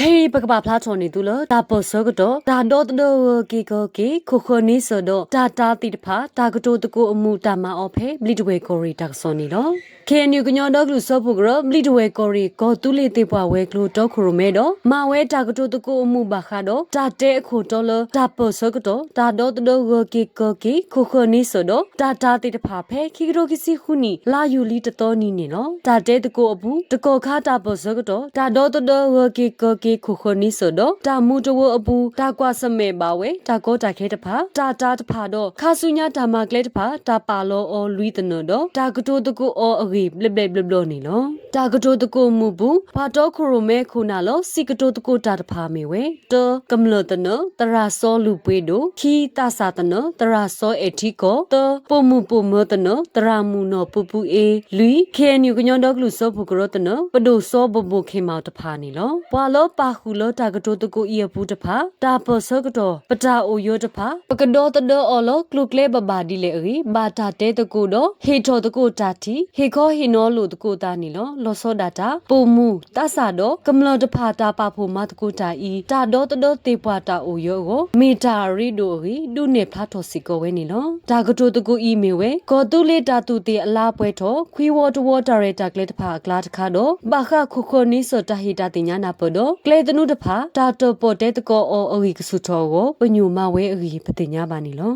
Hey, bagaba plato ni dula, da bosogodo, da dodo gigogi, kukhoni sodo, da tidpa, da godo the go mu dama ope, blidway gori dagsoni lo. Can you gnyo dog lu sopugro, blidway gori, go tuli tipa we glu dokurumedo, ma we da godo the go mu bakado, da de kutolo, da bosogodo, da dodo gigogi, kukhoni sodo, da tidpa pe, kigogisi huni, la yuli the toni no, da de the go abu, the go kata bosogodo, da dodo gigogi. ခုခနီဆိုတော့တာမူတဝအပူတာကွာစမဲပါဝဲတာကောတာခဲတဖာတာတဖာတော့ခါဆုညာဓမ္မကလေးတဖာတာပါလောအောလွီတနတော့တာကတိုတကူအောအဂီဘလဘလဘလနီလောတာကတိုတကူမူဘူးဘာတော့ခရိုမဲခုနာလောစီကတိုတကူတာတဖာမေဝဲတောကမလတနတရာစောလူပွေတို့ခီတာစာတနတရာစောအထီကောတောပုံမမတနတရာမူနောပူပူအေလူခဲညူကညောတော့ကလူစောဖုကရတနပဒိုစောဘဘခေမောက်တဖာနီလောဘွာလောပါခုလောတာကတိုတကူအီဘူးတဖာတာပစကတော့ပတာအိုယောတဖာပကတော်တတော်အော်လောကလုကလေဘဘာဒီလေရီဘာတာတဲတကူတော့ဟေထောတကူတာတီဟေခောဟီနောလိုတကူတာနီလောလောစောဒတာပုံမူတဆာတော့ကမလတဖာတာပါဖို့မတကူတာဤတာတော်တတော်တေပွားတာအိုယောကိုမီတာရီဒိုရီဒုနေဖာထောစီကိုဝဲနီလောတာကတိုတကူအီမေဝဲကောတူလေတာတူတေအလားပွဲထောခွီဝေါ်တဝတာရတာကလေတဖာကလာတခါတော့ဘာခခုခနီစတာဟီတာတင်ညာနာပတော့ကလေတနုတဖာတာတော့ပေါ်တဲ့တကောအော်အဂီကဆုထောကိုပညူမဝဲအဂီပတိညာပါနီလော